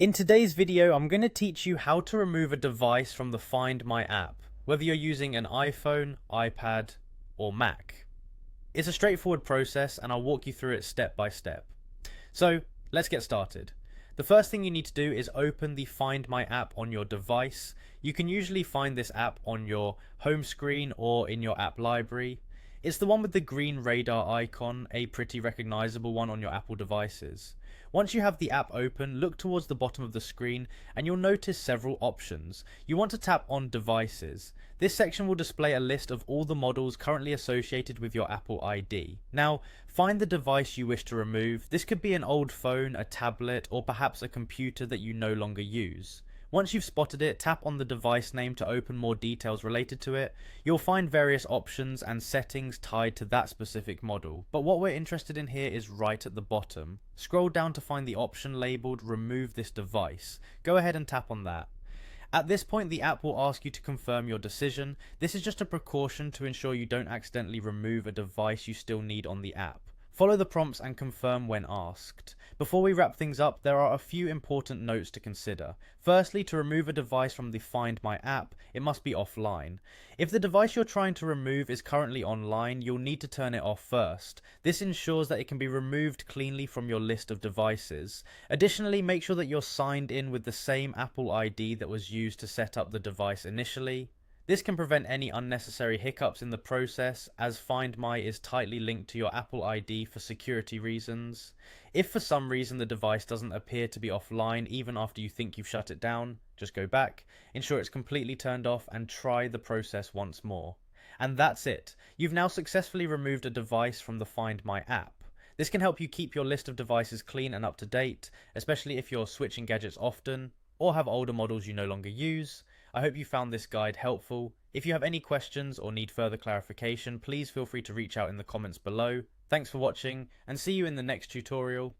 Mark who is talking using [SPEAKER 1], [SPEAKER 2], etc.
[SPEAKER 1] In today's video, I'm going to teach you how to remove a device from the Find My app, whether you're using an iPhone, iPad, or Mac. It's a straightforward process and I'll walk you through it step by step. So let's get started. The first thing you need to do is open the Find My app on your device. You can usually find this app on your home screen or in your app library. It's the one with the green radar icon, a pretty recognizable one on your Apple devices. Once you have the app open, look towards the bottom of the screen and you'll notice several options. You want to tap on Devices. This section will display a list of all the models currently associated with your Apple ID. Now, find the device you wish to remove. This could be an old phone, a tablet, or perhaps a computer that you no longer use. Once you've spotted it, tap on the device name to open more details related to it. You'll find various options and settings tied to that specific model, but what we're interested in here is right at the bottom. Scroll down to find the option labelled Remove this device. Go ahead and tap on that. At this point, the app will ask you to confirm your decision. This is just a precaution to ensure you don't accidentally remove a device you still need on the app. Follow the prompts and confirm when asked. Before we wrap things up, there are a few important notes to consider. Firstly, to remove a device from the Find My app, it must be offline. If the device you're trying to remove is currently online, you'll need to turn it off first. This ensures that it can be removed cleanly from your list of devices. Additionally, make sure that you're signed in with the same Apple ID that was used to set up the device initially. This can prevent any unnecessary hiccups in the process, as Find My is tightly linked to your Apple ID for security reasons. If for some reason the device doesn't appear to be offline even after you think you've shut it down, just go back, ensure it's completely turned off, and try the process once more. And that's it. You've now successfully removed a device from the Find My app. This can help you keep your list of devices clean and up to date, especially if you're switching gadgets often or have older models you no longer use. I hope you found this guide helpful. If you have any questions or need further clarification, please feel free to reach out in the comments below. Thanks for watching and see you in the next tutorial.